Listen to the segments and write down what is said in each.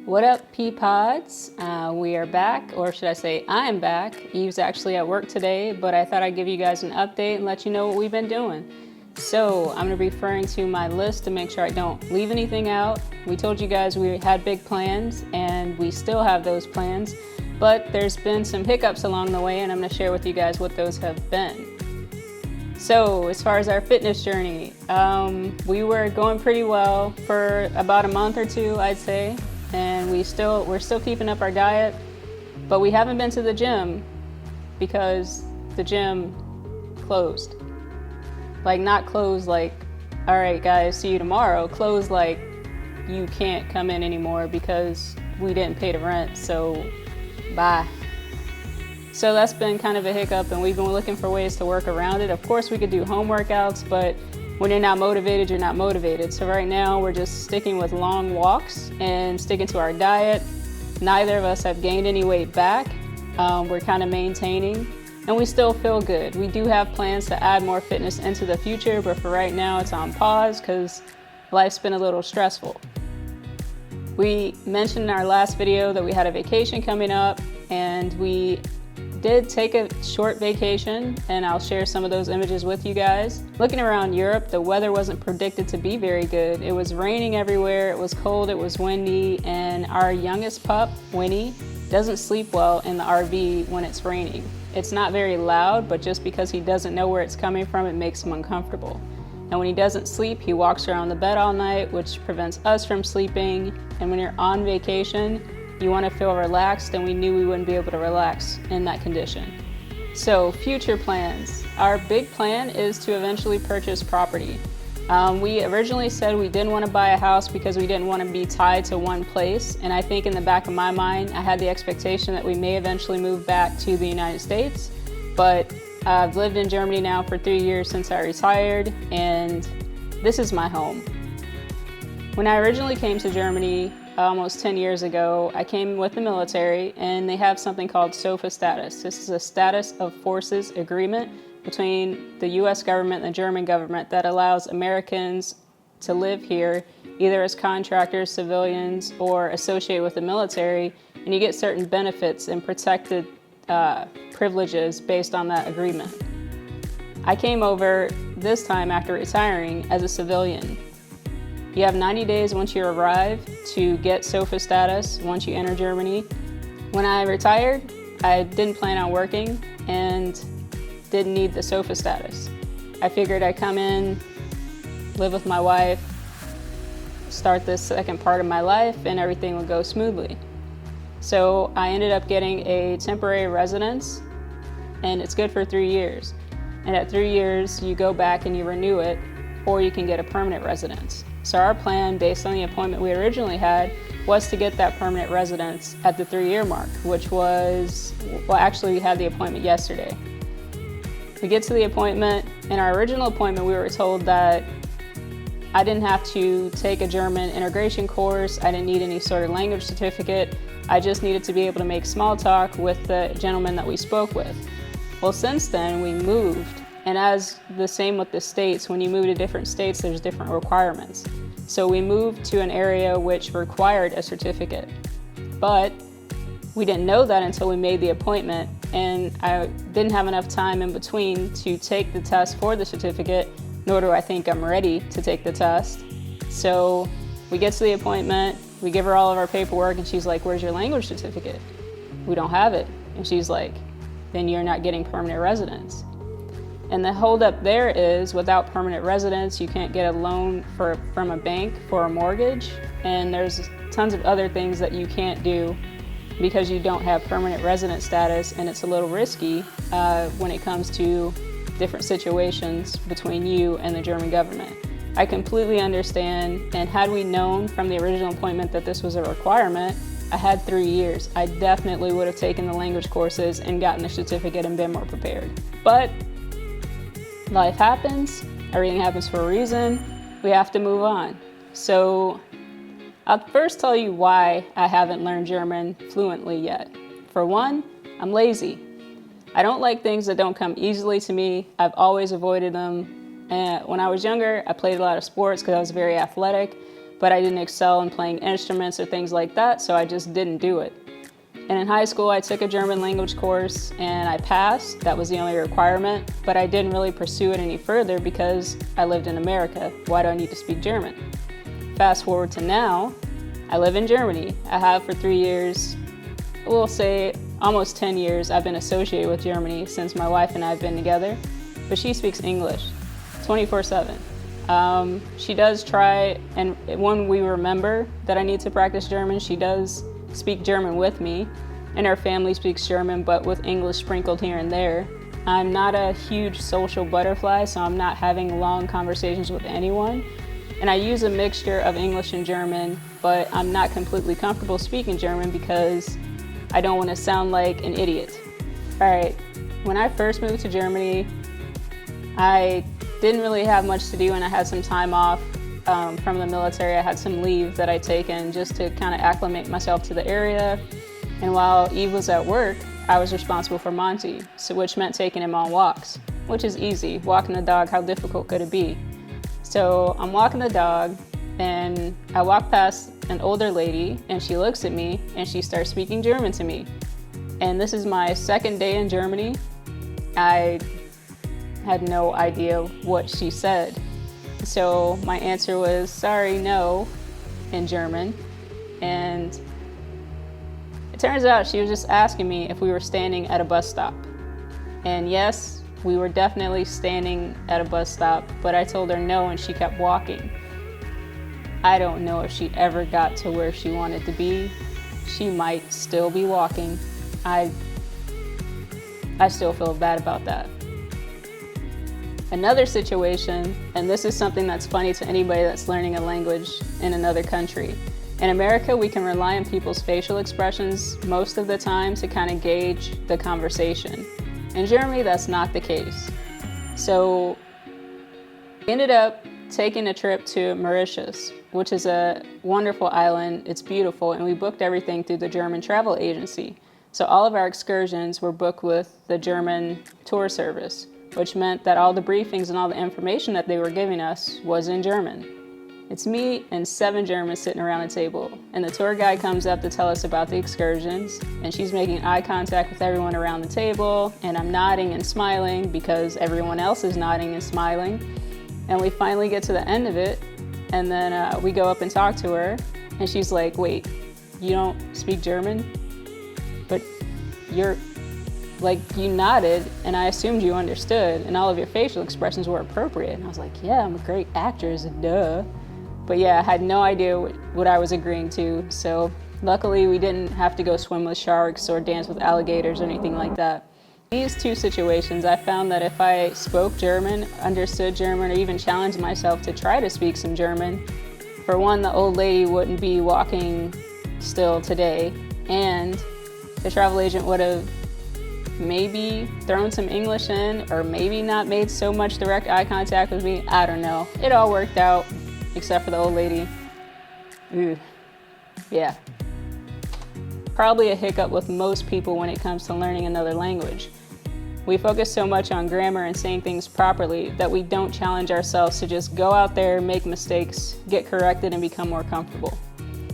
What up, P-Pods? We are back, or should I say I'm back. Eve's actually at work today, but I thought I'd give you guys an update and let you know what we've been doing. So I'm going to be referring to my list to make sure I don't leave anything out. We told you guys we had big plans, and we still have those plans, but there's been some hiccups along the way, and I'm going to share with you guys what those have been. So as far as our fitness journey, we were going pretty well for about a month or two, I'd say. And we're still keeping up our diet, but we haven't been to the gym because the gym closed. Like, not closed like, all right guys, see you tomorrow. Closed like you can't come in anymore because we didn't pay the rent, so bye. So that's been kind of a hiccup, and we've been looking for ways to work around it. Of course we could do home workouts, but when you're not motivated, you're not motivated. So right now we're just sticking with long walks and sticking to our diet. Neither of us have gained any weight back. We're kind of maintaining, and we still feel good. We do have plans to add more fitness into the future, but for right now it's on pause because life's been a little stressful. We mentioned in our last video that we had a vacation coming up, and we did take a short vacation, and I'll share some of those images with you guys. Looking around Europe, the weather wasn't predicted to be very good. It was raining everywhere, it was cold, it was windy, and our youngest pup, Winnie, doesn't sleep well in the RV when it's raining. It's not very loud, but just because he doesn't know where it's coming from, it makes him uncomfortable. And when he doesn't sleep, he walks around the bed all night, which prevents us from sleeping. And when you're on vacation, you want to feel relaxed, and we knew we wouldn't be able to relax in that condition. So future plans. Our big plan is to eventually purchase property. We originally said we didn't want to buy a house because we didn't want to be tied to one place. And I think in the back of my mind, I had the expectation that we may eventually move back to the United States. But I've lived in Germany now for 3 years since I retired, and this is my home. When I originally came to Germany, almost 10 years ago, I came with the military, and they have something called SOFA status. This is a status of forces agreement between the US government and the German government that allows Americans to live here either as contractors, civilians, or associated with the military, and you get certain benefits and protected privileges based on that agreement. I came over this time after retiring as a civilian. You have 90 days once you arrive to get SOFA status once you enter Germany. When I retired, I didn't plan on working and didn't need the SOFA status. I figured I'd come in, live with my wife, start this second part of my life, and everything would go smoothly. So I ended up getting a temporary residence, and it's good for 3 years. And at 3 years, you go back and you renew it, or you can get a permanent residence. So our plan, based on the appointment we originally had, was to get that permanent residence at the 3-year mark, which was, well, actually we had the appointment yesterday. We get to the appointment. In our original appointment, we were told that I didn't have to take a German integration course. I didn't need any sort of language certificate. I just needed to be able to make small talk with the gentleman that we spoke with. Well, since then, we moved. And as the same with the states, when you move to different states, there's different requirements. So we moved to an area which required a certificate. But we didn't know that until we made the appointment, and I didn't have enough time in between to take the test for the certificate, nor do I think I'm ready to take the test. So we get to the appointment, we give her all of our paperwork, and she's like, "Where's your language certificate?" We don't have it. And she's like, "Then you're not getting permanent residence." And the holdup there is, without permanent residence, you can't get a loan from a bank for a mortgage, and there's tons of other things that you can't do because you don't have permanent resident status, and it's a little risky when it comes to different situations between you and the German government. I completely understand, and had we known from the original appointment that this was a requirement, I had 3 years. I definitely would have taken the language courses and gotten the certificate and been more prepared. But life happens, everything happens for a reason, we have to move on. So I'll first tell you why I haven't learned German fluently yet. For one, I'm lazy. I don't like things that don't come easily to me. I've always avoided them. When I was younger, I played a lot of sports because I was very athletic. but I didn't excel in playing instruments or things like that, so I just didn't do it. And in high school, I took a German language course and I passed. That was the only requirement, but I didn't really pursue it any further because I lived in America. Why do I need to speak German? Fast forward to now, I live in Germany. I have for 3 years, we'll say almost 10 years, I've been associated with Germany since my wife and I have been together, but she speaks English 24/7. She does try, and when we remember that I need to practice German, she does speak German with me, and our family speaks German, but with English sprinkled here and there. I'm not a huge social butterfly, so I'm not having long conversations with anyone. And I use a mixture of English and German, but I'm not completely comfortable speaking German because I don't want to sound like an idiot. All right, when I first moved to Germany, I didn't really have much to do and I had some time off from the military. I had some leave that I'd taken just to kind of acclimate myself to the area. And while Eve was at work, I was responsible for Monty, which meant taking him on walks, which is easy. Walking the dog, how difficult could it be? So I'm walking the dog and I walk past an older lady and she looks at me and she starts speaking German to me. And this is my second day in Germany. I had no idea what she said. So my answer was, sorry, no, in German. And it turns out she was just asking me if we were standing at a bus stop. And yes, we were definitely standing at a bus stop, but I told her no and she kept walking. I don't know if she ever got to where she wanted to be. She might still be walking. I still feel bad about that. Another situation, and this is something that's funny to anybody that's learning a language in another country. In America, we can rely on people's facial expressions most of the time to kind of gauge the conversation. In Germany, that's not the case. So we ended up taking a trip to Mauritius, which is a wonderful island. It's beautiful, and we booked everything through the German travel agency. So all of our excursions were booked with the German tour service, which meant that all the briefings and all the information that they were giving us was in German. It's me and 7 Germans sitting around the table, and the tour guide comes up to tell us about the excursions, and she's making eye contact with everyone around the table, and I'm nodding and smiling because everyone else is nodding and smiling. And we finally get to the end of it, and then we go up and talk to her, and she's like, wait, you don't speak German? But you nodded, and I assumed you understood, and all of your facial expressions were appropriate. And I was like, yeah, I'm a great actress, duh. But yeah, I had no idea what I was agreeing to, so luckily we didn't have to go swim with sharks or dance with alligators or anything like that. These 2 situations, I found that if I spoke German, understood German, or even challenged myself to try to speak some German, for one, the old lady wouldn't be walking still today, and the travel agent would have maybe thrown some English in, or maybe not made so much direct eye contact with me. I don't know. It all worked out, except for the old lady. Yeah. Probably a hiccup with most people when it comes to learning another language. We focus so much on grammar and saying things properly that we don't challenge ourselves to just go out there, make mistakes, get corrected, and become more comfortable.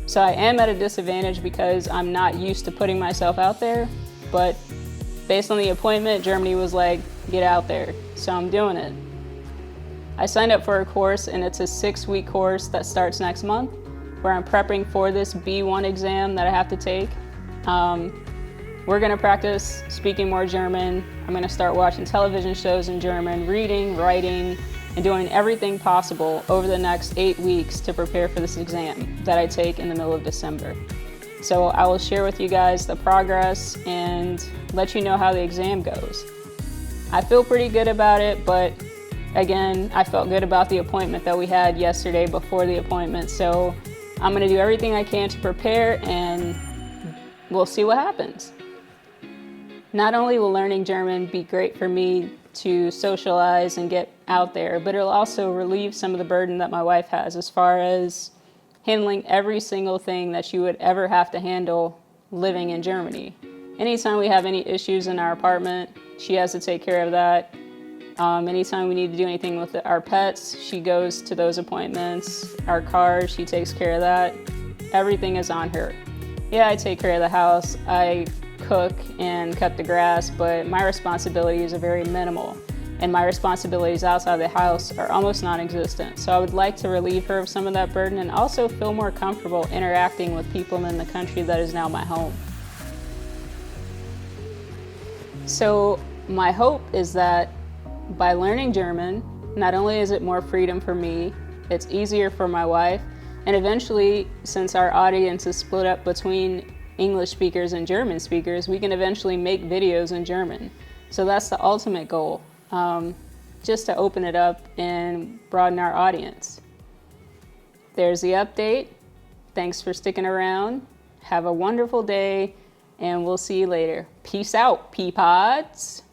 So I am at a disadvantage because I'm not used to putting myself out there, but based on the appointment, Germany was like, get out there. So I'm doing it. I signed up for a course, and it's a 6-week course that starts next month, where I'm prepping for this B1 exam that I have to take. We're gonna practice speaking more German. I'm gonna start watching television shows in German, reading, writing, and doing everything possible over the next 8 weeks to prepare for this exam that I take in the middle of December. So I will share with you guys the progress and let you know how the exam goes. I feel pretty good about it, but again, I felt good about the appointment that we had yesterday before the appointment. So I'm gonna do everything I can to prepare, and we'll see what happens. Not only will learning German be great for me to socialize and get out there, but it'll also relieve some of the burden that my wife has as far as handling every single thing that you would ever have to handle living in Germany. Anytime we have any issues in our apartment, she has to take care of that. Anytime we need to do anything with our pets, she goes to those appointments. Our car, she takes care of that. Everything is on her. Yeah, I take care of the house. I cook and cut the grass, but my responsibilities are very minimal. And my responsibilities outside the house are almost non-existent. So I would like to relieve her of some of that burden and also feel more comfortable interacting with people in the country that is now my home. So my hope is that by learning German, not only is it more freedom for me, it's easier for my wife, and eventually, since our audience is split up between English speakers and German speakers, we can eventually make videos in German. So that's the ultimate goal, just to open it up and broaden our audience. There's the update. Thanks for sticking around. Have a wonderful day, and we'll see you later. Peace out, Peapods.